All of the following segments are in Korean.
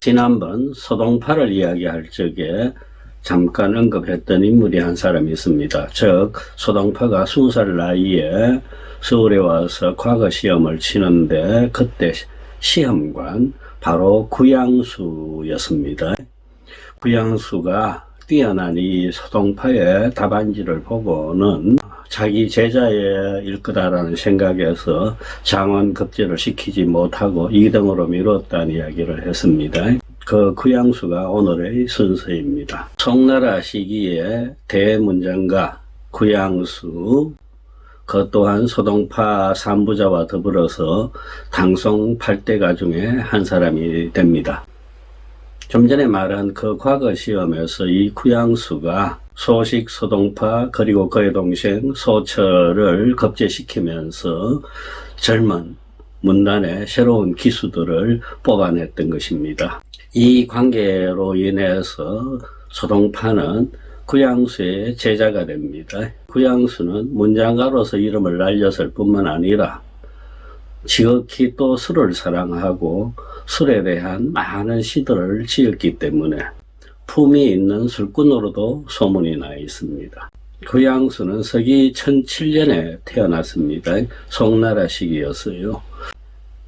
지난번 소동파를 이야기할 적에 잠깐 언급했던 인물이 한 사람이 있습니다. 즉 소동파가 20살 나이에 서울에 와서 과거 시험을 치는데 그때 시험관 바로 구양수였습니다. 구양수가 뛰어난 이 소동파의 답안지를 보고는 자기 제자의 일 거다라는 생각에서 장원급제를 시키지 못하고 2등으로 미뤘다는 이야기를 했습니다. 그 구양수가 오늘의 순서입니다. 송나라 시기에 대문장가 구양수, 그 또한 소동파 삼부자와 더불어서 당송 8대가 중에 한 사람이 됩니다. 좀 전에 말한 그 과거 시험에서 이 구양수가 소식 소동파 그리고 그의 동생 소철을 급제시키면서 젊은 문단의 새로운 기수들을 뽑아냈던 것입니다. 이 관계로 인해서 소동파는 구양수의 제자가 됩니다. 구양수는 문장가로서 이름을 날렸을 뿐만 아니라 지극히 또 술을 사랑하고 술에 대한 많은 시들을 지었기 때문에 품이 있는 술꾼으로도 소문이 나 있습니다. 구양수는 서기 1007년에 태어났습니다. 송나라 시기였어요.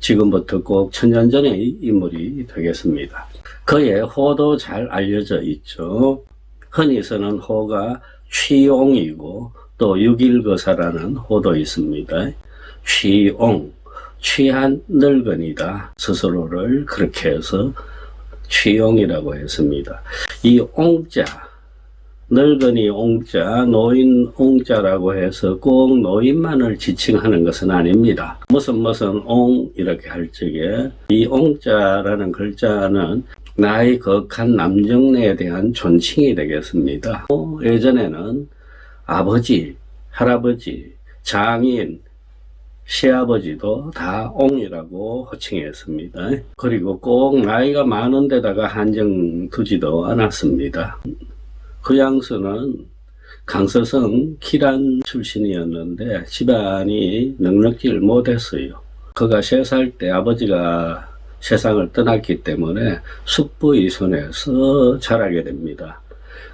지금부터 꼭 1000년 전의 인물이 되겠습니다. 그의 호도 잘 알려져 있죠. 흔히 쓰는 호가 취옹이고 또 육일거사라는 호도 있습니다. 취옹, 취한 늙은이다. 스스로를 그렇게 해서 취옹이라고 했습니다. 이 옹자, 늙은이 옹자, 노인 옹자라고 해서 꼭 노인만을 지칭하는 것은 아닙니다. 무슨 옹 이렇게 할 적에 이 옹자라는 글자는 나이 거한 남정네에 대한 존칭이 되겠습니다. 예전에는 아버지, 할아버지, 장인, 시아버지도 다 옹이라고 호칭했습니다. 그리고 꼭 나이가 많은 데다가 한정 두지도 않았습니다. 구양수는 강서성 기란 출신이었는데 집안이 넉넉지를 못했어요. 그가 3살 때 아버지가 세상을 떠났기 때문에 숙부의 손에서 자라게 됩니다.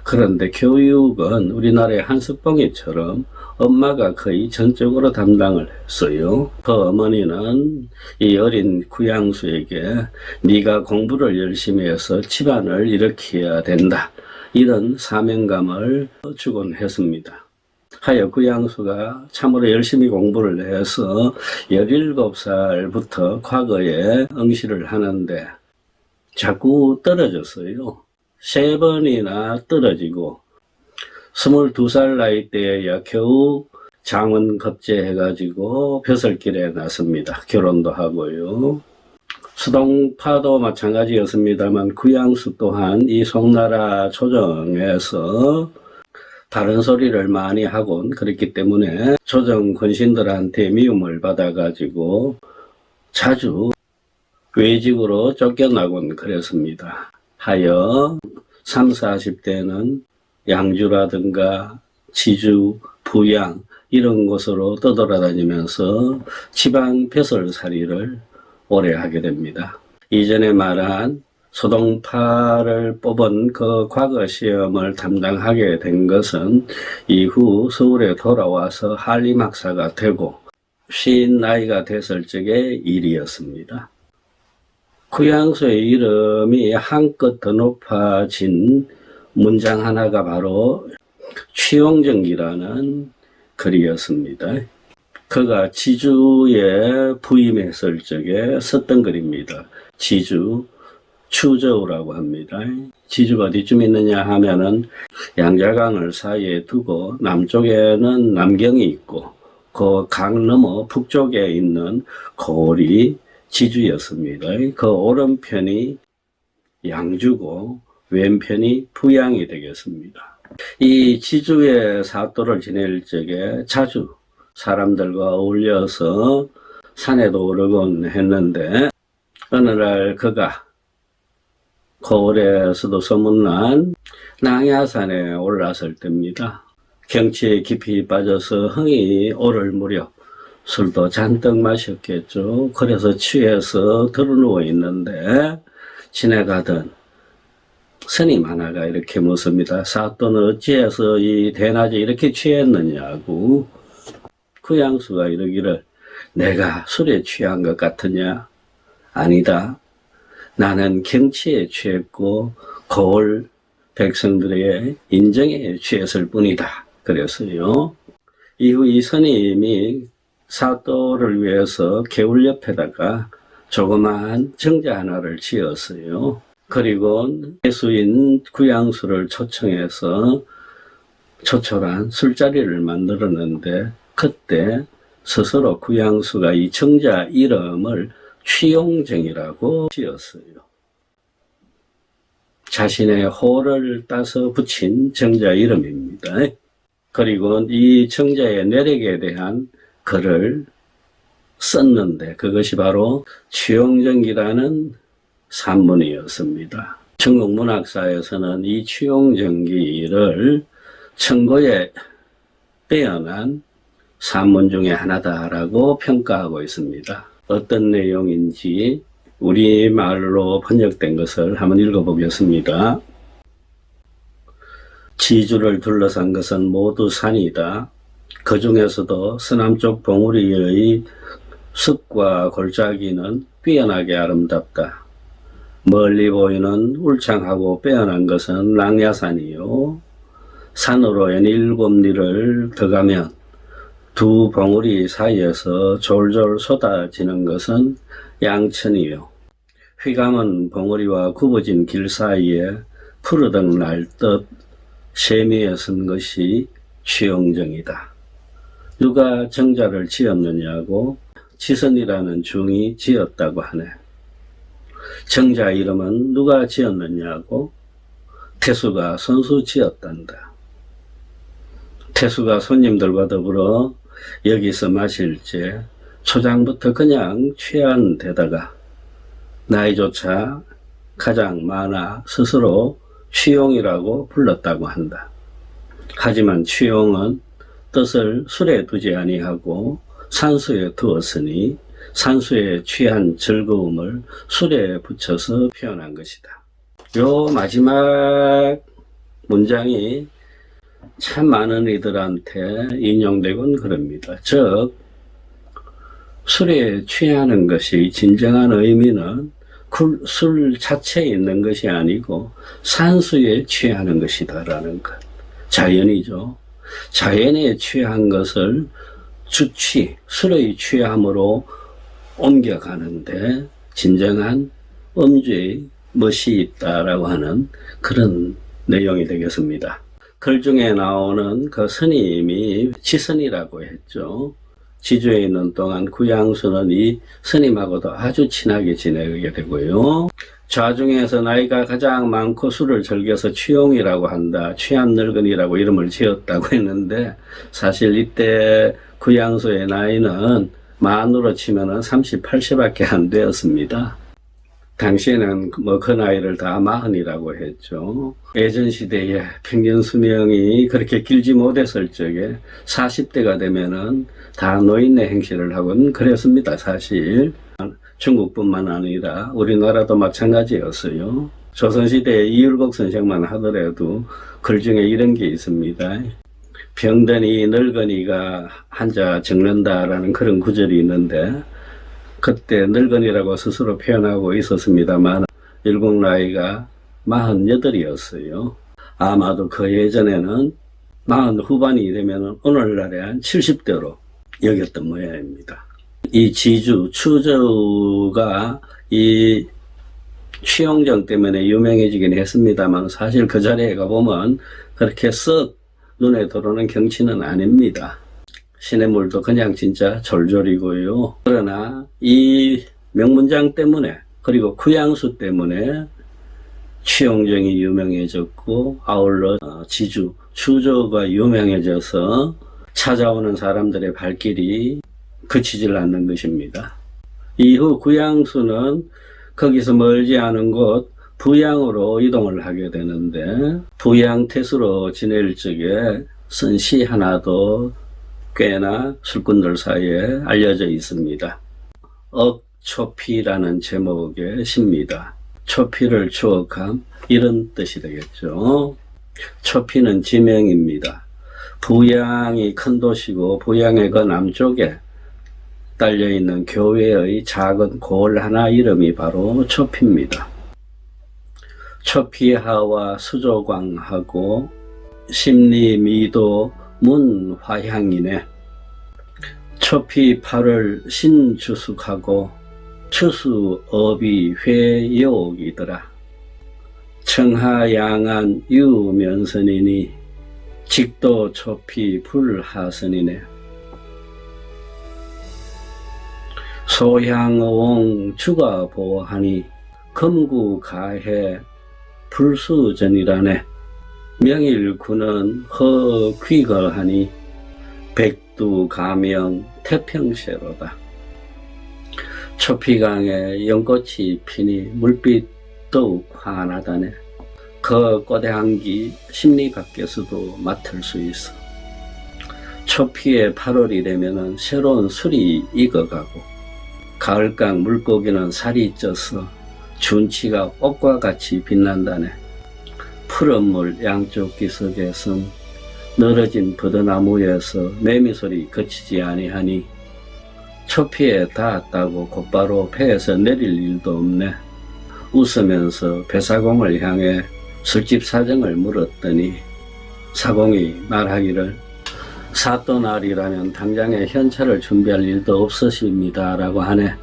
그런데 교육은 우리나라의 한석봉이처럼 엄마가 거의 전적으로 담당을 했어요. 그 어머니는 이 어린 구양수에게 네가 공부를 열심히 해서 집안을 일으켜야 된다, 이런 사명감을 주곤 했습니다. 하여 구양수가 참으로 열심히 공부를 해서 17살부터 과거에 응시를 하는데 자꾸 떨어졌어요. 3번이나 떨어지고 22살 나이 때에야 겨우 장원 급제해가지고 벼슬길에 났습니다. 결혼도 하고요. 수동파도 마찬가지였습니다만 구양수 또한 이 송나라 조정에서 다른 소리를 많이 하곤 그랬기 때문에 조정 권신들한테 미움을 받아가지고 자주 외직으로 쫓겨나곤 그랬습니다. 하여 30, 40대는 양주라든가 지주, 부양 이런 곳으로 떠돌아다니면서 지방 벼슬살이를 오래 하게 됩니다. 이전에 말한 소동파를 뽑은 그 과거 시험을 담당하게 된 것은 이후 서울에 돌아와서 한림학사가 되고 쉰 나이가 됐을 적의 일이었습니다. 구양수의 이름이 한껏 더 높아진 문장 하나가 바로 취용정기라는 글이었습니다. 그가 지주에 부임했을 적에 썼던 글입니다. 지주, 추저우라고 합니다. 지주가 어디쯤 있느냐 하면은 양자강을 사이에 두고 남쪽에는 남경이 있고 그 강 너머 북쪽에 있는 고을이 지주였습니다. 그 오른편이 양주고 왼편이 부양이 되겠습니다. 이 지주의 사또를 지낼 적에 자주 사람들과 어울려서 산에도 오르곤 했는데 어느 날 그가 거울에서도 소문난 낭야산에 올랐을 때입니다. 경치에 깊이 빠져서 흥이 오를 무렵 술도 잔뜩 마셨겠죠. 그래서 취해서 드러누워 있는데 지나가던 스님 하나가 이렇게 묻습니다. 사또는 어찌해서 이 대낮에 이렇게 취했느냐고. 그 양수가 이러기를 내가 술에 취한 것 같으냐? 아니다. 나는 경치에 취했고 고을 백성들의 인정에 취했을 뿐이다. 그랬어요. 이후 이 스님이 사또를 위해서 개울 옆에다가 조그마한 정자 하나를 지었어요. 그리고 해수인 구양수를 초청해서 초촐한 술자리를 만들었는데 그때 스스로 구양수가 이 정자 이름을 취용정이라고 지었어요. 자신의 호를 따서 붙인 정자 이름입니다. 그리고 이 정자의 내력에 대한 글을 썼는데 그것이 바로 취용정기라는 산문이었습니다. 중국 문학사에서는 이 취용정기를 천고에 빼어난 산문 중에 하나다라고 평가하고 있습니다. 어떤 내용인지 우리말로 번역된 것을 한번 읽어보겠습니다. 지주를 둘러싼 것은 모두 산이다. 그 중에서도 서남쪽 봉우리의 숲과 골짜기는 뛰어나게 아름답다. 멀리 보이는 울창하고 빼어난 것은 랑야산이요. 산으로 연 7리를 더 가면 두 봉우리 사이에서 졸졸 쏟아지는 것은 양천이요. 휘감은 봉우리와 굽어진 길 사이에 푸르덩 날듯 세미에 선 것이 취용정이다. 누가 정자를 지었느냐고 지선이라는 중이 지었다고 하네. 정자 이름은 누가 지었느냐고 태수가 선수 지었단다. 태수가 손님들과 더불어 여기서 마실 때 초장부터 그냥 취한 데다가 나이조차 가장 많아 스스로 취용이라고 불렀다고 한다. 하지만 취용은 뜻을 술에 두지 아니하고 산수에 두었으니 산수에 취한 즐거움을 술에 붙여서 표현한 것이다. 요 마지막 문장이 참 많은 이들한테 인용되곤 그럽니다. 즉 술에 취하는 것이 진정한 의미는 술 자체에 있는 것이 아니고 산수에 취하는 것이다라는 것. 자연이죠. 자연에 취한 것을 주취, 술의 취함으로 옮겨가는데 진정한 음주의 멋이 있다라고 하는 그런 내용이 되겠습니다. 글 중에 나오는 그 스님이 지선이라고 했죠. 지주에 있는 동안 구양수는 이 스님하고도 아주 친하게 지내게 되고요. 좌중에서 나이가 가장 많고 술을 즐겨서 취용이라고 한다. 취한 늙은이라고 이름을 지었다고 했는데 사실 이때 구양수의 나이는 만으로 치면은 38세밖에 안 되었습니다. 당시에는 그 나이를 다 마흔이라고 했죠. 예전 시대에 평균 수명이 그렇게 길지 못했을 적에 40대가 되면은 다 노인네 행세를 하곤 그랬습니다. 사실 중국뿐만 아니라 우리나라도 마찬가지였어요. 조선시대에 이율복 선생만 하더라도 글 중에 이런 게 있습니다. 병든이 늙은이가 한자 적는다라는 그런 구절이 있는데 그때 늙은이라고 스스로 표현하고 있었습니다만 일곱 나이가 48이었어요. 아마도 그 예전에는 40 후반이 되면 오늘날에 한 70대로 여겼던 모양입니다. 이 지주, 추저우가 이 취용정 때문에 유명해지긴 했습니다만 사실 그 자리에 가보면 그렇게 썩 눈에 들어오는 경치는 아닙니다. 시냇물도 그냥 진짜 졸졸이고요. 그러나 이 명문장 때문에 그리고 구양수 때문에 취용정이 유명해졌고 아울러 지주, 추조가 유명해져서 찾아오는 사람들의 발길이 그치질 않는 것입니다. 이후 구양수는 거기서 멀지 않은 곳 부양으로 이동을 하게 되는데 부양태수로 지낼 적에 쓴 시 하나도 꽤나 술꾼들 사이에 알려져 있습니다. 억초피라는 제목의 시입니다. 초피를 추억함, 이런 뜻이 되겠죠. 초피는 지명입니다. 부양이 큰 도시고 부양의 그 남쪽에 딸려있는 교회의 작은 골 하나 이름이 바로 초피입니다. 초피하와 수조광하고 심리미도 문화향이네. 초피 8월 신주숙하고 추수업이 회욕이더라. 청하양안 유면선이니 직도 초피 불하선이네. 소향어옹 주가보하니 금구가해 불수전이라네. 명일군은 허귀거하니 백두가명 태평세로다. 초피강에 연꽃이 피니 물빛 더욱 환하다네. 그 꽃향기 심리 밖에서도 맡을 수 있어. 초피의 8월이 되면은 새로운 술이 익어가고 가을강 물고기는 살이 쪄서 준치가 꽃과 같이 빛난다네. 푸른 물 양쪽 기슭에선 늘어진 버드나무에서 매미소리 그치지 아니하니 초피에 닿았다고 곧바로 배에서 내릴 일도 없네. 웃으면서 배사공을 향해 술집 사정을 물었더니 사공이 말하기를 사또날이라면 당장에 현찰을 준비할 일도 없으십니다 라고 하네.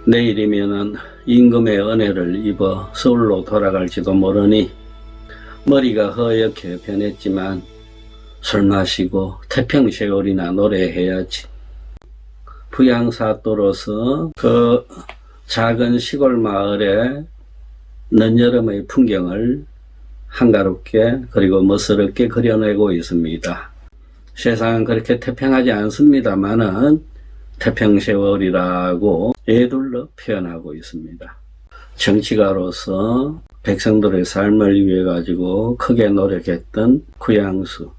내일이면은 임금의 은혜를 입어 서울로 돌아갈지도 모르니 머리가 허옇게 변했지만 술 마시고 태평세월이나 노래해야지. 부양사또로서 그 작은 시골 마을의 늦여름의 풍경을 한가롭게 그리고 멋스럽게 그려내고 있습니다. 세상은 그렇게 태평하지 않습니다만은 태평세월이라고 애둘러 표현하고 있습니다. 정치가로서 백성들의 삶을 위해 가지고 크게 노력했던 구양수,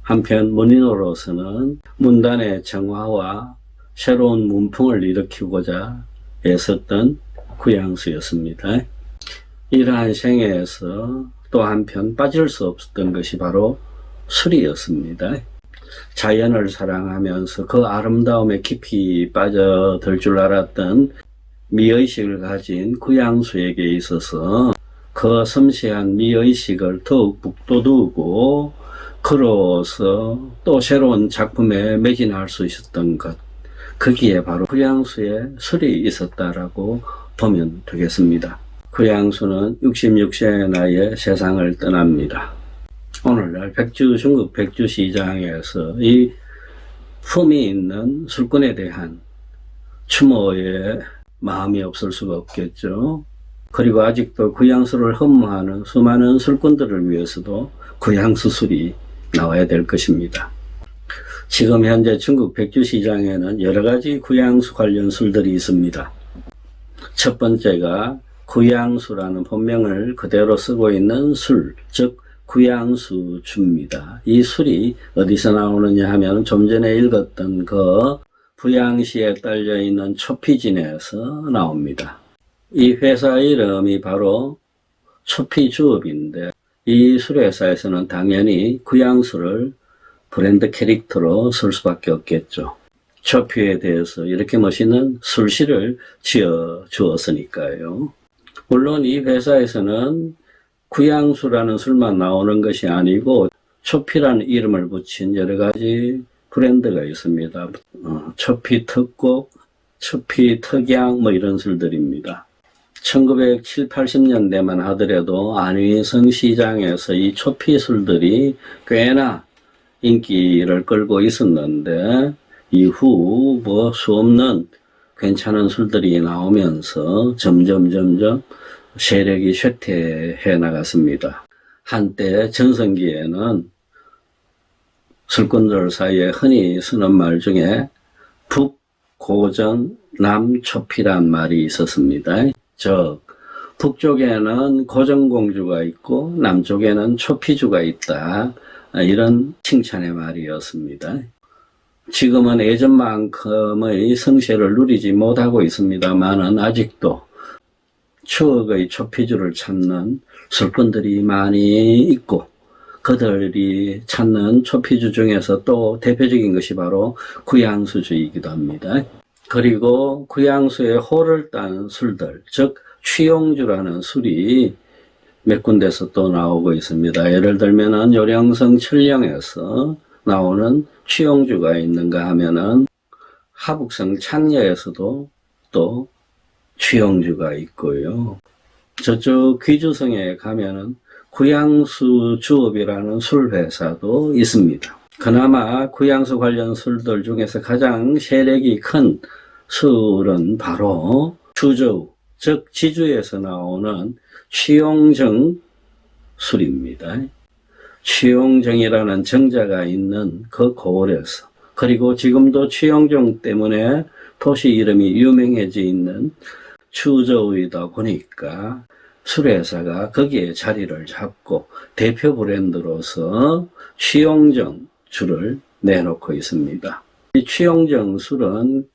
한편 문인으로서는 문단의 정화와 새로운 문풍을 일으키고자 애썼던 구양수였습니다. 이러한 생애에서 또 한편 빠질 수 없었던 것이 바로 술이었습니다. 자연을 사랑하면서 그 아름다움에 깊이 빠져들 줄 알았던 미의식을 가진 구양수에게 있어서 그 섬세한 미의식을 더욱 북돋우고 그로서 또 새로운 작품에 매진할 수 있었던 것, 거기에 바로 구양수의 술이 있었다라고 보면 되겠습니다. 구양수는 66세의 나이에 세상을 떠납니다. 오늘날 중국 백주시장에서 이 품이 있는 술꾼에 대한 추모에 마음이 없을 수가 없겠죠. 그리고 아직도 구양수를 흠모하는 수많은 술꾼들을 위해서도 구양수 술이 나와야 될 것입니다. 지금 현재 중국 백주시장에는 여러 가지 구양수 관련 술들이 있습니다. 첫 번째가 구양수라는 본명을 그대로 쓰고 있는 술, 즉 구양수주입니다. 이 술이 어디서 나오느냐 하면 좀 전에 읽었던 그 부양시에 딸려있는 초피진에서 나옵니다. 이 회사 이름이 바로 초피주업인데 이 술회사에서는 당연히 구양수를 브랜드 캐릭터로 쓸 수밖에 없겠죠. 초피에 대해서 이렇게 멋있는 술시를 지어 주었으니까요. 물론 이 회사에서는 구양수라는 술만 나오는 것이 아니고 초피라는 이름을 붙인 여러 가지 브랜드가 있습니다. 초피 특곡, 초피 특양 뭐 이런 술들입니다. 1970, 80년대만 하더라도 안위성 시장에서 이 초피 술들이 꽤나 인기를 끌고 있었는데 이후 뭐 수없는 괜찮은 술들이 나오면서 점점 세력이 쇠퇴해 나갔습니다. 한때 전성기에는 술꾼들 사이에 흔히 쓰는 말 중에 북고전 남초피란 말이 있었습니다. 즉 북쪽에는 고전공주가 있고 남쪽에는 초피주가 있다, 이런 칭찬의 말이었습니다. 지금은 예전만큼의 성세를 누리지 못하고 있습니다만은 아직도 추억의 초피주를 찾는 술꾼들이 많이 있고, 그들이 찾는 초피주 중에서 또 대표적인 것이 바로 구양수주이기도 합니다. 그리고 구양수에 호를 딴 술들, 즉 취용주라는 술이 몇 군데서 또 나오고 있습니다. 예를 들면은 요령성 천령에서 나오는 취용주가 있는가 하면은 하북성 창녀에서도 또 취용주가 있고요. 저쪽 귀주성에 가면은 구양수 주업이라는 술회사도 있습니다. 그나마 구양수 관련 술들 중에서 가장 세력이 큰 술은 바로 주저우, 즉 지주에서 나오는 취용정 술입니다. 취용정이라는 정자가 있는 그 고을에서, 그리고 지금도 취용정 때문에 도시 이름이 유명해져 있는 추저우이다 보니까 술회사가 거기에 자리를 잡고 대표 브랜드로서 취용정 술을 내놓고 있습니다. 이 취용정 술은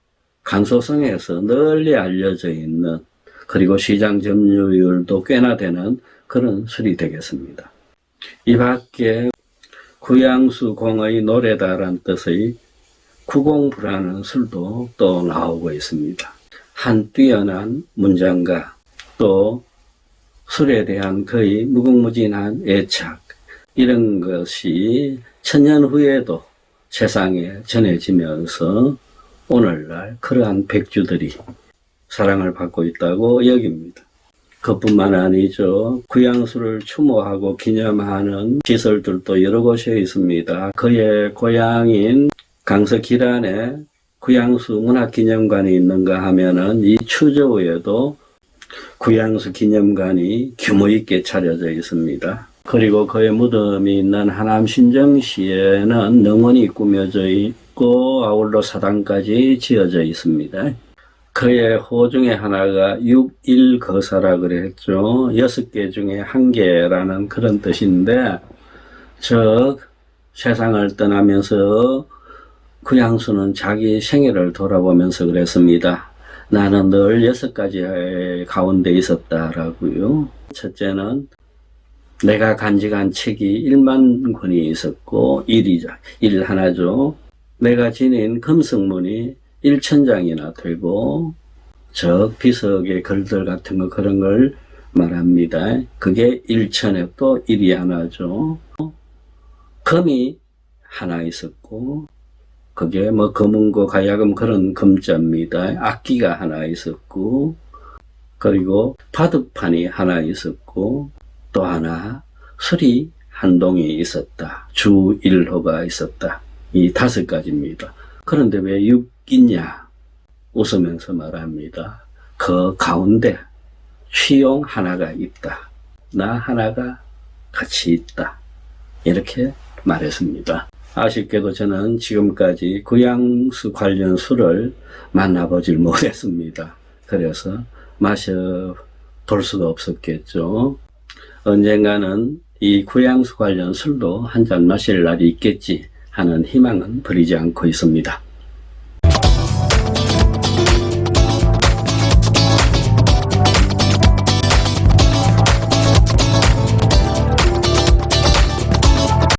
강소성에서 널리 알려져 있는, 그리고 시장 점유율도 꽤나 되는 그런 술이 되겠습니다. 이 밖에 구양수 공의 노래다란 뜻의 구공부라는 술도 또 나오고 있습니다. 한 뛰어난 문장가, 또 술에 대한 거의 무궁무진한 애착, 이런 것이 천년 후에도 세상에 전해지면서 오늘날 그러한 백주들이 사랑을 받고 있다고 여깁니다. 그뿐만 아니죠. 구양수를 추모하고 기념하는 시설들도 여러 곳에 있습니다. 그의 고향인 강서 기란에 구양수 문화기념관이 있는가 하면은 이 추저우에도 구양수 기념관이 규모 있게 차려져 있습니다. 그리고 그의 무덤이 있는 하남 신정시에는 능원이 꾸며져 있고 아울러 사당까지 지어져 있습니다. 그의 호 중에 하나가 6.1거사라 그랬죠. 6개 중에 1개라는 그런 뜻인데, 즉 세상을 떠나면서 구양수는 자기 생애를 돌아보면서 그랬습니다. 나는 늘 6가지 가운데 있었다라고요. 첫째는 내가 간직한 책이 1만 권이 있었고, 일 하나죠. 내가 지닌 금성문이 1000장이나 되고, 즉 비석의 글들 같은 거, 그런 걸 말합니다. 그게 1000에 또 1이 하나죠. 금이 하나 있었고, 그게 뭐 금은고 가야금 그런 금자입니다. 악기가 하나 있었고, 그리고 바둑판이 하나 있었고, 또 하나 술이 한 동이 있었다. 주 1호가 있었다. 이 5가지입니다. 그런데 왜 6이냐? 웃으면서 말합니다. 그 가운데 취용 하나가 있다. 나 하나가 같이 있다. 이렇게 말했습니다. 아쉽게도 저는 지금까지 구양수 관련 술을 만나보질 못했습니다. 그래서 마셔볼 수가 없었겠죠. 언젠가는 이 구양수 관련 술도 한 잔 마실 날이 있겠지 하는 희망은 버리지 않고 있습니다.